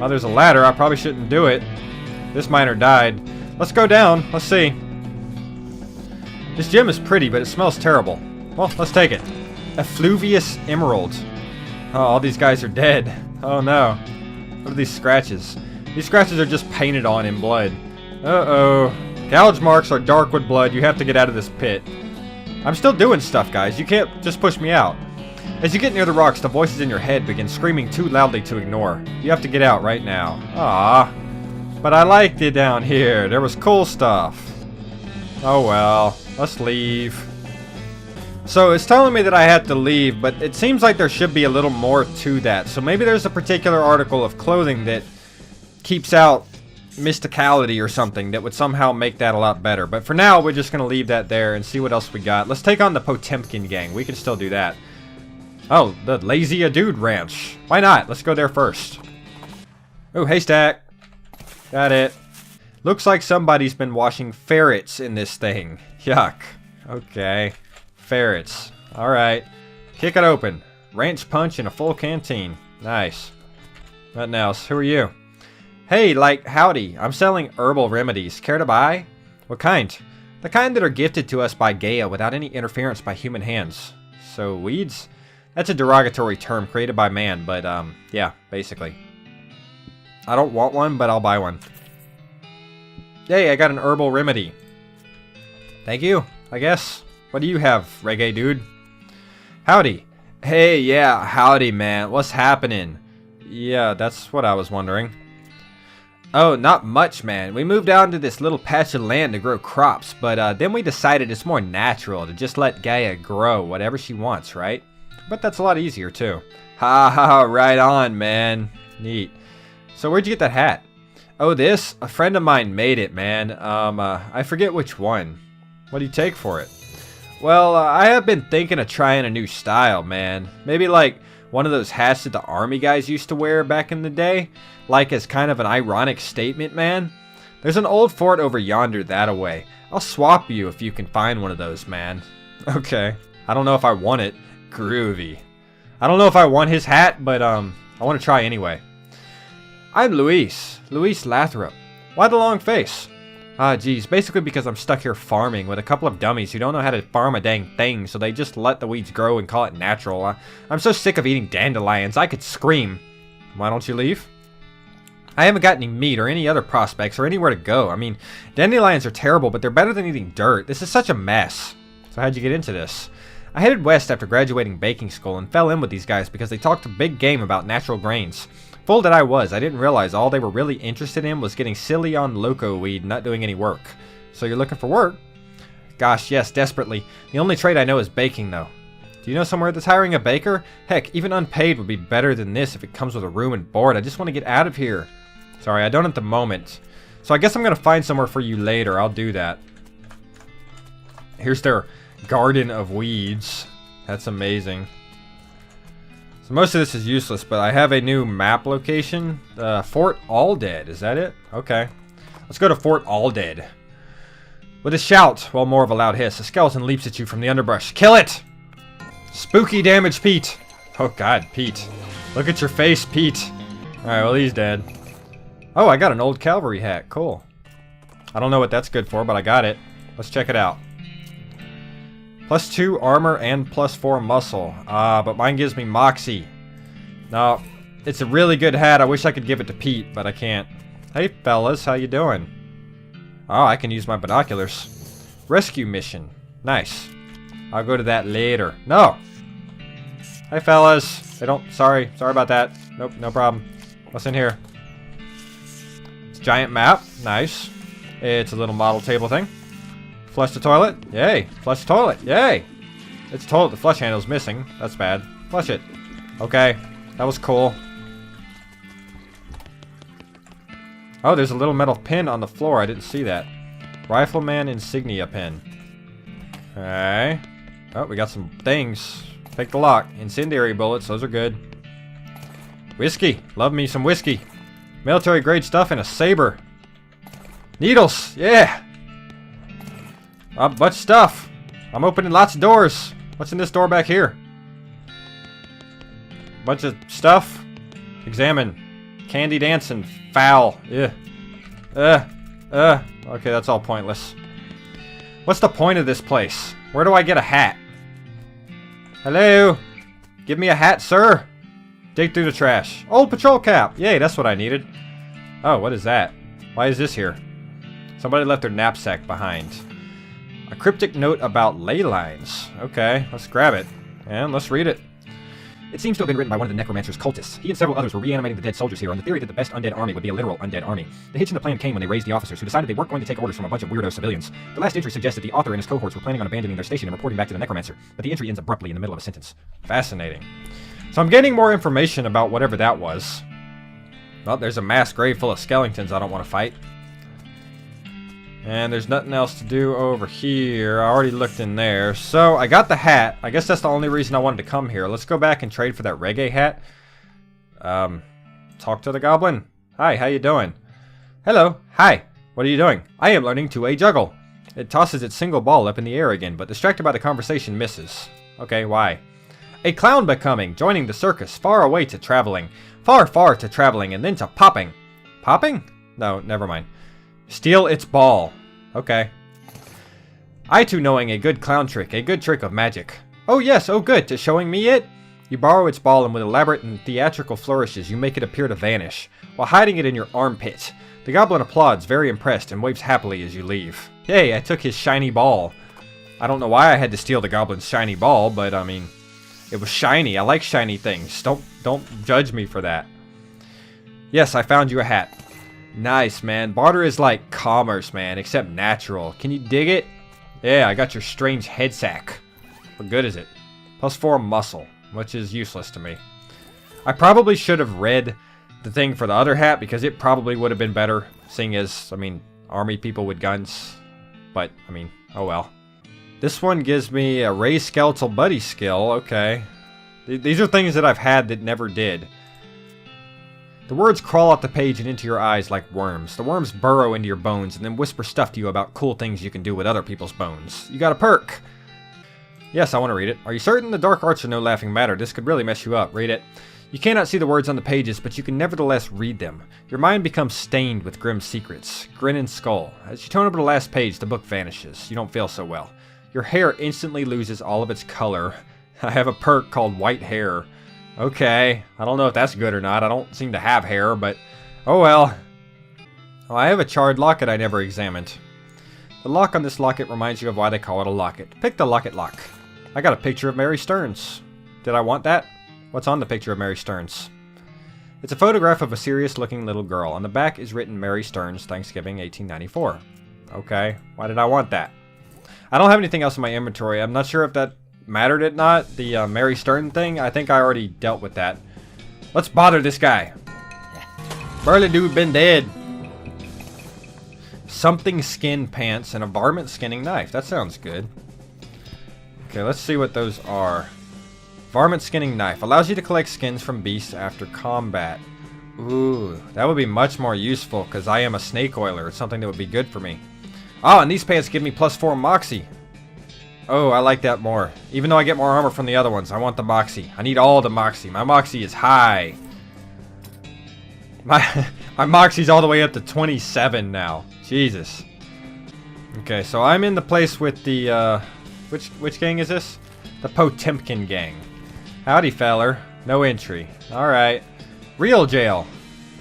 Oh, there's a ladder. I probably shouldn't do it. This miner died. Let's go down. Let's see. This gem is pretty, but it smells terrible. Well, let's take it. Effluvious emerald. Oh, all these guys are dead. Oh no. What are these scratches? These scratches are just painted on in blood. Uh-oh. Gouge marks are dark with blood. You have to get out of this pit. I'm still doing stuff, guys. You can't just push me out. As you get near the rocks, the voices in your head begin screaming too loudly to ignore. You have to get out right now. Ah, but I liked it down here. There was cool stuff. Oh well, let's leave. So it's telling me that I have to leave, but it seems like there should be a little more to that. So maybe there's a particular article of clothing that keeps out mysticality or something that would somehow make that a lot better. But for now, we're just going to leave that there and see what else we got. Let's take on the Potemkin gang. We can still do that. Oh, the Lazy Dude Ranch. Why not? Let's go there first. Oh, haystack. Got it. Looks like somebody's been washing ferrets in this thing. Yuck. Okay. Ferrets. Alright. Kick it open. Ranch punch and a full canteen. Nice. Nothing else. Who are you? Hey, like, howdy. I'm selling herbal remedies. Care to buy? What kind? The kind that are gifted to us by Gaia without any interference by human hands. So, weeds? That's a derogatory term created by man, but, yeah, basically. I don't want one, but I'll buy one. Yay, I got an herbal remedy. Thank you, I guess. What do you have, reggae dude? Howdy. Hey, yeah, howdy, man. What's happening? Yeah, that's what I was wondering. Oh, not much, man. We moved out into this little patch of land to grow crops, but then we decided it's more natural to just let Gaia grow whatever she wants, right? But that's a lot easier, too. Ha ha, right on, man. Neat. So where'd you get that hat? Oh, this? A friend of mine made it, man. I forget which one. What do you take for it? Well, I have been thinking of trying a new style, man. Maybe like one of those hats that the army guys used to wear back in the day. Like as kind of an ironic statement, man. There's an old fort over yonder that-a-way. I'll swap you if you can find one of those, man. Okay. I don't know if I want it. Groovy. I don't know if I want his hat, but I want to try anyway. I'm Luis Lathrop. Why the long face? Ah, geez, basically because I'm stuck here farming with a couple of dummies who don't know how to farm a dang thing, so they just let the weeds grow and call it natural. I'm so sick of eating dandelions, I could scream. Why don't you leave? I haven't got any meat or any other prospects or anywhere to go. I mean, dandelions are terrible, but they're better than eating dirt. This is such a mess. So how'd you get into this? I headed west after graduating baking school and fell in with these guys because they talked a big game about natural grains. Fool that I was, I didn't realize all they were really interested in was getting silly on loco weed and not doing any work. So you're looking for work? Gosh, yes, desperately. The only trade I know is baking, though. Do you know somewhere that's hiring a baker? Heck, even unpaid would be better than this if it comes with a room and board. I just want to get out of here. Sorry, I don't at the moment. So I guess I'm going to find somewhere for you later. I'll do that. Here's their garden of weeds. That's amazing. So most of this is useless, but I have a new map location. Fort Alldead. Is that it? Okay. Let's go to Fort Alldead. With a shout, well, more of a loud hiss, a skeleton leaps at you from the underbrush. Kill it! Spooky damage, Pete. Oh, God, Pete. Look at your face, Pete. Alright, well, he's dead. Oh, I got an old cavalry hat. Cool. I don't know what that's good for, but I got it. Let's check it out. +2 armor and +4 muscle. But mine gives me Moxie. No, it's a really good hat. I wish I could give it to Pete, but I can't. Hey, fellas, how you doing? Oh, I can use my binoculars. Rescue mission. Nice. I'll go to that later. No! Hey, fellas. They don't... Sorry about that. Nope, no problem. What's in here? It's a giant map. Nice. It's a little model table thing. Flush the toilet. Yay. Flush the toilet. Yay. It's a toilet. The flush handle's missing. That's bad. Flush it. Okay. That was cool. Oh, there's a little metal pin on the floor. I didn't see that. Rifleman insignia pin. Okay. Oh, we got some things. Take the lock. Incendiary bullets. Those are good. Whiskey. Love me some whiskey. Military grade stuff and a saber. Needles. Yeah. A bunch of stuff. I'm opening lots of doors. What's in this door back here? Bunch of stuff. Examine. Candy dancing. Foul. Ugh. Okay, that's all pointless. What's the point of this place? Where do I get a hat? Hello? Give me a hat, sir. Dig through the trash. Old patrol cap. Yay, that's what I needed. Oh, what is that? Why is this here? Somebody left their knapsack behind. A cryptic note about ley lines. Okay, let's grab it. And let's read it. It seems to have been written by one of the necromancer's cultists. He and several others were reanimating the dead soldiers here on the theory that the best undead army would be a literal undead army. The hitch in the plan came when they raised the officers, who decided they weren't going to take orders from a bunch of weirdo civilians. The last entry suggests that the author and his cohorts were planning on abandoning their station and reporting back to the necromancer, but the entry ends abruptly in the middle of a sentence. Fascinating. So I'm getting more information about whatever that was. Well, there's a mass grave full of skeletons I don't want to fight. And there's nothing else to do over here. I already looked in there. So, I got the hat. I guess that's the only reason I wanted to come here. Let's go back and trade for that reggae hat. Talk to the goblin. Hi, how you doing? Hello. Hi. What are you doing? I am learning to juggle. It tosses its single ball up in the air again, but distracted by the conversation misses. Okay, why? A clown becoming, joining the circus, far away to traveling. Far, far to traveling, and then to popping. Popping? No, never mind. Steal its ball. Okay. I too knowing a good clown trick, a good trick of magic. Oh yes, oh good, to showing me it? You borrow its ball and with elaborate and theatrical flourishes you make it appear to vanish, while hiding it in your armpit. The goblin applauds, very impressed, and waves happily as you leave. Yay, I took his shiny ball. I don't know why I had to steal the goblin's shiny ball, but I mean, it was shiny. I like shiny things. Don't judge me for that. Yes, I found you a hat. Nice, man. Barter is like commerce, man, except natural. Can you dig it? Yeah, I got your strange head sack. What good is it? +4 muscle, which is useless to me. I probably should have read the thing for the other hat, because it probably would have been better, seeing as, I mean, army people with guns. But, I mean, oh well. This one gives me a raised skeletal buddy skill. Okay. These are things that I've had that never did. The words crawl off the page and into your eyes like worms. The worms burrow into your bones and then whisper stuff to you about cool things you can do with other people's bones. You got a perk! Yes, I want to read it. Are you certain the dark arts are no laughing matter? This could really mess you up. Read it. You cannot see the words on the pages, but you can nevertheless read them. Your mind becomes stained with grim secrets. Grin and skull. As you turn over the last page, the book vanishes. You don't feel so well. Your hair instantly loses all of its color. I have a perk called white hair. Okay, I don't know if that's good or not. I don't seem to have hair, but oh well. Oh, I have a charred locket I never examined. The lock on this locket reminds you of why they call it a locket. Pick the locket lock. I got a picture of Mary Stearns. Did I want that? What's on the picture of Mary Stearns? It's a photograph of a serious-looking little girl. On the back is written Mary Stearns, Thanksgiving 1894. Okay, why did I want that? I don't have anything else in my inventory. I'm not sure if that mattered or not. The Mary Stern thing, I think I already dealt with that. Let's bother this guy. Burly dude been dead. Something skin pants and a varmint skinning knife. That sounds good. Okay, let's see what those are. Varmint skinning knife. Allows you to collect skins from beasts after combat. Ooh, that would be much more useful because I am a snake oiler. It's something that would be good for me. Oh, and these pants give me +4 moxie. Oh, I like that more. Even though I get more armor from the other ones, I want the moxie. I need all the moxie. My moxie is high. My moxie's all the way up to 27 now. Jesus. Okay, so I'm in the place with the, which gang is this? The Potemkin gang. Howdy, feller. No entry. Alright. Real jail.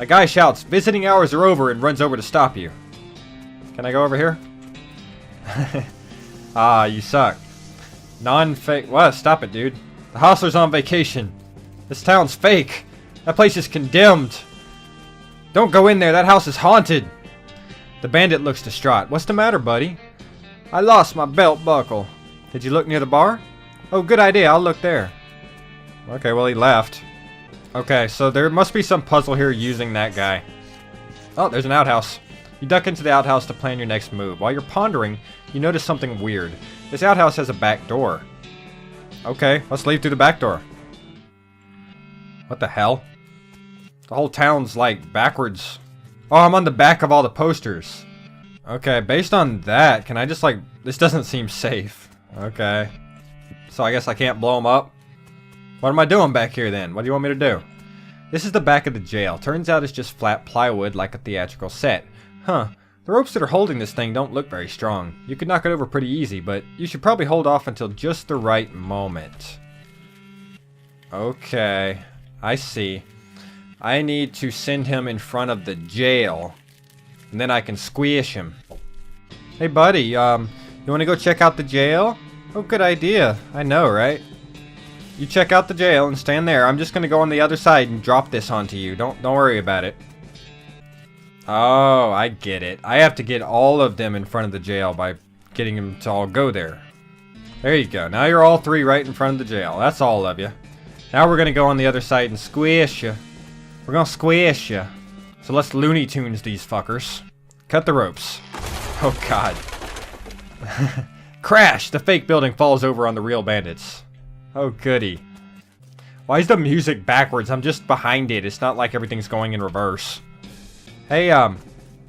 A guy shouts, visiting hours are over, and runs over to stop you. Can I go over here? Ah, you suck. Non-fake. What? Stop it, dude. The hostler's on vacation. This town's fake. That place is condemned. Don't go in there. That house is haunted. The bandit looks distraught. What's the matter, buddy? I lost my belt buckle. Did you look near the bar? Oh, good idea. I'll look there. Okay, well, he left. Okay, so there must be some puzzle here using that guy. Oh, there's an outhouse. You duck into the outhouse to plan your next move. While you're pondering, you notice something weird. This outhouse has a back door. Okay, let's leave through the back door. What the hell? The whole town's like backwards. Oh, I'm on the back of all the posters. Okay, based on that, can I just like... This doesn't seem safe. Okay. So I guess I can't blow them up? What am I doing back here then? What do you want me to do? This is the back of the jail. Turns out it's just flat plywood like a theatrical set. Huh. The ropes that are holding this thing don't look very strong. You could knock it over pretty easy, but you should probably hold off until just the right moment. Okay. I see. I need to send him in front of the jail, and then I can squish him. Hey buddy, you want to go check out the jail? Oh, good idea. I know, right? You check out the jail and stand there. I'm just gonna go on the other side and drop this onto you. Don't worry about it. Oh, I get it. I have to get all of them in front of the jail by getting them to all go there. There you go. Now you're all three right in front of the jail. That's all of you. Now we're gonna go on the other side and squish you. We're gonna squish you. So let's Looney Tunes these fuckers. Cut the ropes. Oh god. Crash! The fake building falls over on the real bandits. Oh goody. Why is the music backwards? I'm just behind it. It's not like everything's going in reverse. Hey, are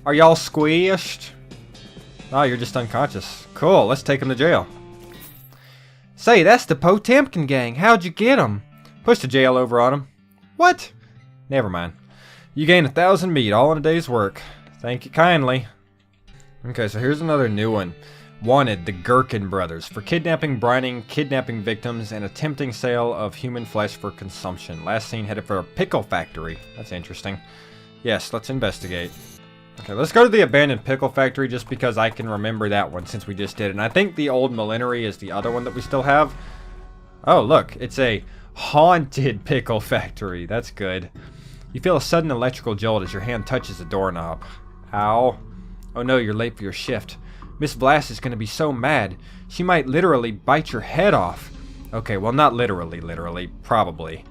y'all squished? Oh, you're just unconscious. Cool, let's take him to jail. Say, that's the Potemkin gang. How'd you get them? Push the jail over on him. What? Never mind. You gain 1,000 meat, all in a day's work. Thank you kindly. Okay, so here's another new one. Wanted, the Gherkin brothers, for kidnapping, brining, kidnapping victims, and attempting sale of human flesh for consumption. Last seen headed for a pickle factory. That's interesting. Yes, let's investigate. Okay, let's go to the abandoned pickle factory just because I can remember that one since we just did it. And I think the old millinery is the other one that we still have. Oh, look, it's a haunted pickle factory. That's good. You feel a sudden electrical jolt as your hand touches the doorknob. Ow. Oh no, you're late for your shift. Miss Blast is going to be so mad. She might literally bite your head off. Okay, well, not literally, probably.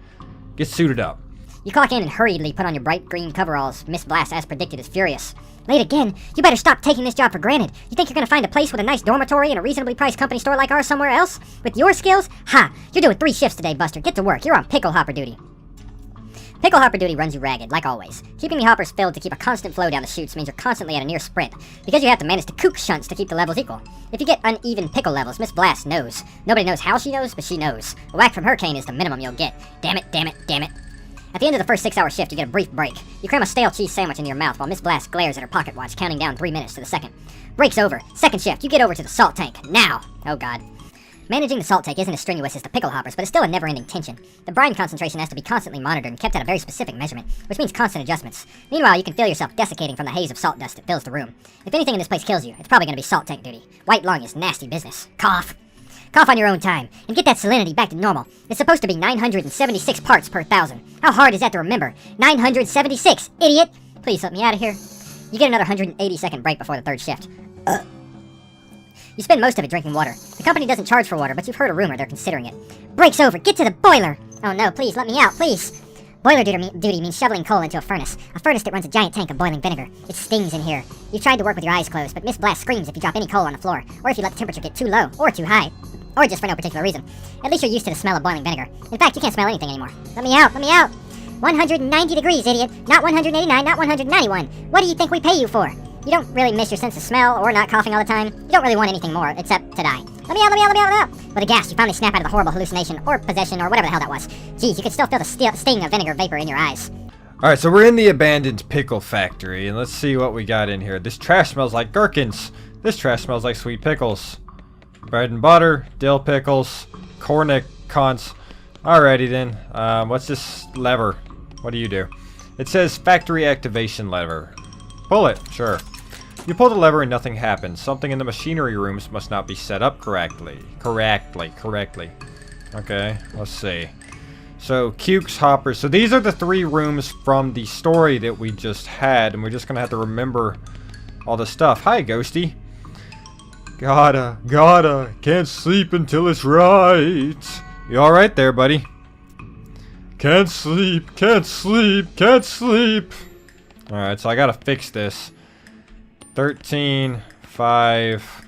Get suited up. You clock in and hurriedly put on your bright green coveralls. Miss Blast, as predicted, is furious. Late again? You better stop taking this job for granted. You think you're going to find a place with a nice dormitory and a reasonably priced company store like ours somewhere else? With your skills? Ha! You're doing 3 shifts today, Buster. Get to work. You're on pickle hopper duty. Pickle hopper duty runs you ragged, like always. Keeping the hoppers filled to keep a constant flow down the chutes means you're constantly at a near sprint, because you have to manage to kook shunts to keep the levels equal. If you get uneven pickle levels, Miss Blast knows. Nobody knows how she knows, but she knows. A whack from her cane is the minimum you'll get. Damn it, damn it, damn it. At the end of the first 6-hour shift, you get a brief break. You cram a stale cheese sandwich into your mouth while Miss Blast glares at her pocket watch, counting down 3 minutes to the second. Break's over. Second shift, you get over to the salt tank. Now! Oh god. Managing the salt tank isn't as strenuous as the pickle hoppers, but it's still a never-ending tension. The brine concentration has to be constantly monitored and kept at a very specific measurement, which means constant adjustments. Meanwhile, you can feel yourself desiccating from the haze of salt dust that fills the room. If anything in this place kills you, it's probably going to be salt tank duty. White lung is nasty business. Cough. Cough on your own time, and get that salinity back to normal. It's supposed to be 976 parts per 1,000. How hard is that to remember? 976, idiot! Please let me out of here. You get another 180-second break before the third shift. You spend most of it drinking water. The company doesn't charge for water, but you've heard a rumor they're considering it. Break's over! Get to the boiler! Oh no, please, let me out, please! Boiler duty means shoveling coal into a furnace that runs a giant tank of boiling vinegar. It stings in here. You've tried to work with your eyes closed, but Miss Blast screams if you drop any coal on the floor, or if you let the temperature get too low, or too high. Or just for no particular reason. At least you're used to the smell of boiling vinegar. In fact, you can't smell anything anymore. Let me out, let me out! 190 degrees, idiot! Not 189, not 191! What do you think we pay you for? You don't really miss your sense of smell or not coughing all the time. You don't really want anything more, except to die. Let me out, let me out, let me out, let me out! With a gasp, you finally snap out of the horrible hallucination, or possession, or whatever the hell that was. Geez, you could still feel the sting of vinegar vapor in your eyes. Alright, so we're in the abandoned pickle factory, and let's see what we got in here. This trash smells like gherkins. This trash smells like sweet pickles. Bread and butter, dill pickles, cornic cons. Alrighty then. What's this lever? What do you do? It says factory activation lever. Pull it, sure. You pull the lever and nothing happens. Something in the machinery rooms must not be set up correctly. Correctly. Okay, let's see. So, cukes, hoppers. So these are the 3 rooms from the story that we just had, and we're just gonna have to remember all the stuff. Hi, Ghosty. Gotta, can't sleep until it's right. You alright there, buddy? Can't sleep. Alright, so I gotta fix this. 13, 5,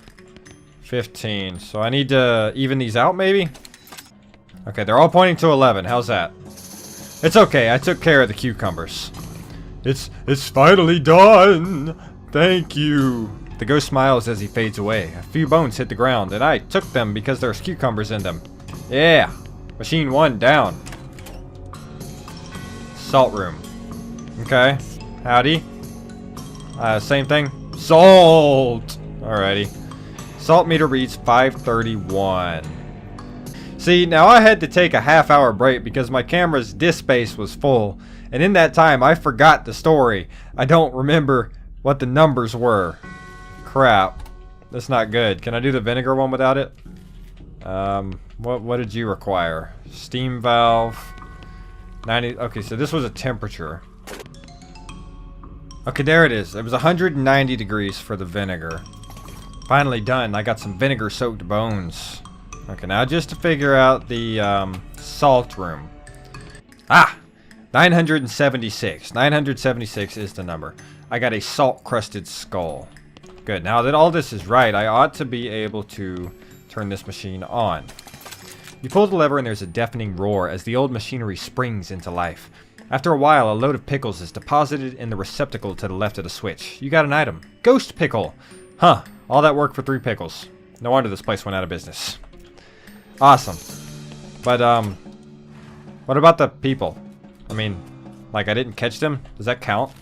15. So I need to even these out, maybe? Okay, they're all pointing to 11. How's that? It's okay, I took care of the cucumbers. It's finally done. Thank you. The ghost smiles as he fades away. A few bones hit the ground, and I took them because there's cucumbers in them. Yeah. Machine 1 down. Salt room. Okay. Howdy. Same thing. Salt! Alrighty. Salt meter reads 531. See, now I had to take a half-hour break because my camera's disk space was full. And in that time, I forgot the story. I don't remember what the numbers were. Crap. That's not good. Can I do the vinegar one without it? What did you require? Steam valve. 90. Okay, so this was a temperature. Okay, there it is. It was 190 degrees for the vinegar. Finally done. I got some vinegar-soaked bones. Okay, now just to figure out the salt room. Ah! 976. 976 is the number. I got a salt-crusted skull. Good. Now that all this is right, I ought to be able to turn this machine on. You pull the lever and there's a deafening roar as the old machinery springs into life. After a while, a load of pickles is deposited in the receptacle to the left of the switch. You got an item. Ghost pickle! Huh. All that work for 3 pickles. No wonder this place went out of business. Awesome. But, what about the people? I mean, like, I didn't catch them? Does that count?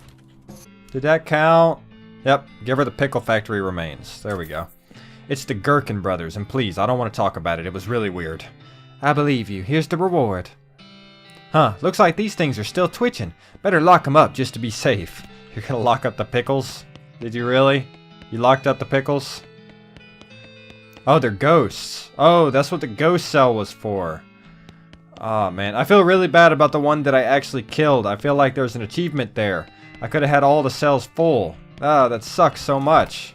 Did that count? Yep. Give her the pickle factory remains. There we go. It's the Gherkin brothers, and please, I don't want to talk about it. It was really weird. I believe you. Here's the reward. Huh. Looks like these things are still twitching. Better lock them up just to be safe. You're gonna lock up the pickles? Did you really? You locked up the pickles? Oh, they're ghosts. Oh, that's what the ghost cell was for. Oh, man. I feel really bad about the one that I actually killed. I feel like there's an achievement there. I could have had all the cells full. Oh, that sucks so much.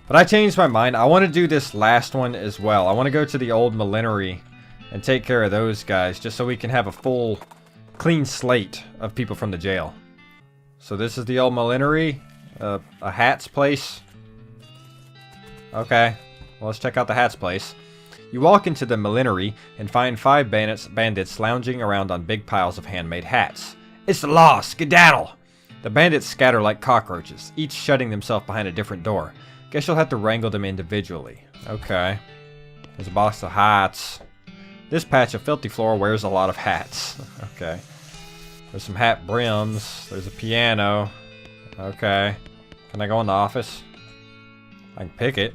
But I changed my mind. I want to do this last one as well. I want to go to the old millinery and take care of those guys just so we can have a full, clean slate of people from the jail. So this is the old millinery. A hat's place. Okay. Well, let's check out the hat's place. You walk into the millinery and find 5 bandits lounging around on big piles of handmade hats. It's the law! Skedaddle! The bandits scatter like cockroaches, each shutting themselves behind a different door. Guess you'll have to wrangle them individually. Okay. There's a box of hats. This patch of filthy floor wears a lot of hats. Okay. There's some hat brims. There's a piano. Okay. Can I go in the office? I can pick it.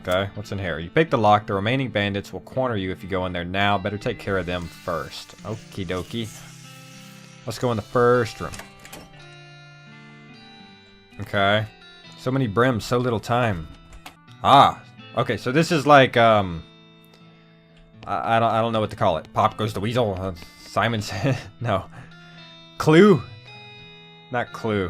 Okay, what's in here? You pick the lock. The remaining bandits will corner you if you go in there now. Better take care of them first. Okie dokie. Let's go in the first room. Okay. So many brims, so little time. Ah. Okay, so this is like, I don't know what to call it. Pop Goes the Weasel. Simon's... no. Clue? Not Clue.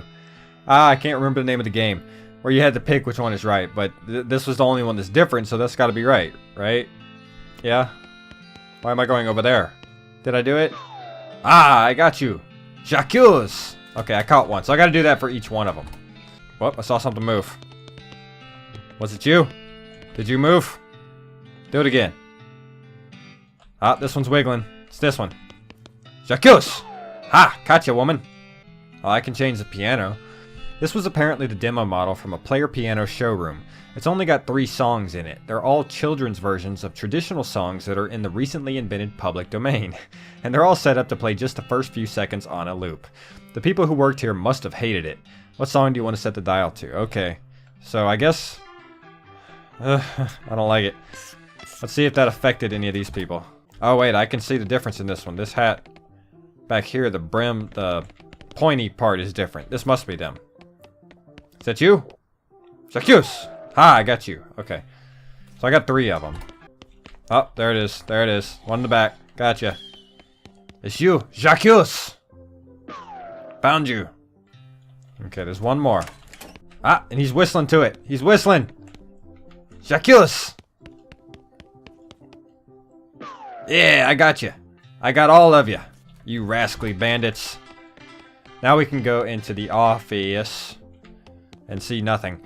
Ah, I can't remember the name of the game. Where you had to pick which one is right, but this was the only one that's different, so that's got to be right, right? Yeah? Why am I going over there? Did I do it? Ah, I got you. Jacques! Okay, I caught one, so I got to do that for each one of them. Whoop, I saw something move. Was it you? Did you move? Do it again. Ah, this one's wiggling. It's this one. Jacques! Ha! Caught you, woman. Oh, I can change the piano. This was apparently the demo model from a player piano showroom. It's only got 3 songs in it. They're all children's versions of traditional songs that are in the recently invented public domain. And they're all set up to play just the first few seconds on a loop. The people who worked here must have hated it. What song do you want to set the dial to? Okay. So I guess... I don't like it. Let's see if that affected any of these people. Oh wait, I can see the difference in this one. This hat back here, the brim, the pointy part is different. This must be them. Is that you? Jacques! Ha, I got you. Okay. So I got 3 of them. Oh, there it is. There it is. One in the back. Gotcha. It's you. Jacques! Found you. Okay, there's one more. Ah, and he's whistling to it. He's whistling. Jacques! Yeah, I got you. I got all of you. You rascally bandits. Now we can go into the office and see nothing.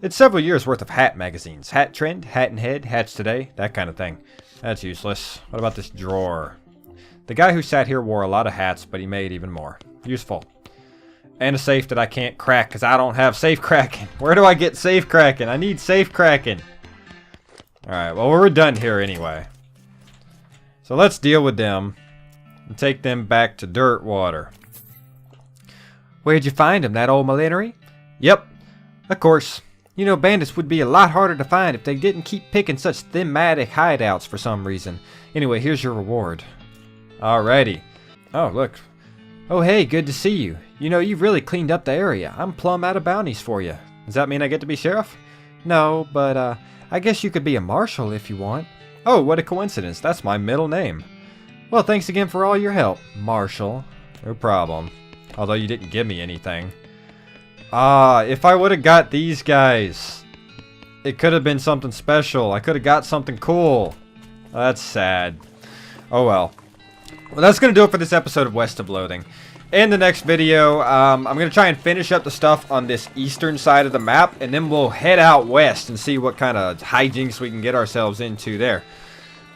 It's several years worth of hat magazines. Hat Trend, Hat and Head, Hats Today, that kind of thing. That's useless. What about this drawer? The guy who sat here wore a lot of hats, but he made even more. Useful. And a safe that I can't crack because I don't have safe cracking. Where do I get safe cracking? I need safe cracking. Alright, well we're done here anyway. So let's deal with them. and take them back to Dirtwater. Where'd you find him, that old millinery? Yep, of course. You know, bandits would be a lot harder to find if they didn't keep picking such thematic hideouts for some reason. Anyway, here's your reward. Alrighty. Oh, look. Oh, hey, good to see you. You know, you've really cleaned up the area. I'm plumb out of bounties for you. Does that mean I get to be sheriff? No, but, I guess you could be a marshal if you want. Oh, what a coincidence. That's my middle name. Well, thanks again for all your help, Marshal. No problem. Although you didn't give me anything. If I would have got these guys, it could have been something special. I could have got something cool. That's sad. Oh well. Well, that's going to do it for this episode of West of Loathing. In the next video, I'm going to try and finish up the stuff on this eastern side of the map, and then we'll head out west and see what kind of hijinks we can get ourselves into there.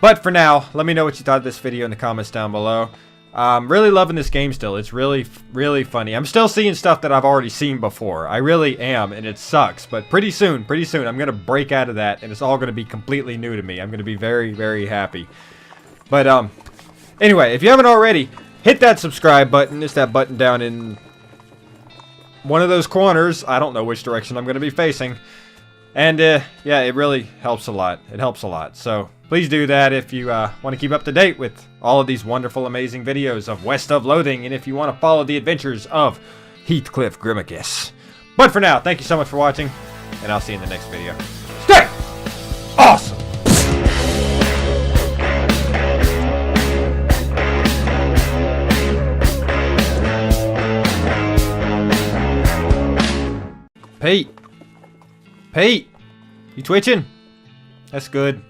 But for now, let me know what you thought of this video in the comments down below. I'm really loving this game still. It's really, really funny. I'm still seeing stuff that I've already seen before. I really am, and it sucks. But pretty soon, I'm going to break out of that, and it's all going to be completely new to me. I'm going to be very, very happy. But, anyway, if you haven't already, hit that subscribe button. It's that button down in one of those corners. I don't know which direction I'm going to be facing. And, yeah, it really helps a lot. It helps a lot. So, please do that if you want to keep up to date with all of these wonderful, amazing videos of West of Loathing. And if you want to follow the adventures of Heathcliff Grimmicus. But for now, thank you so much for watching. And I'll see you in the next video. Stay awesome! Pete! Pete! You twitching? That's good.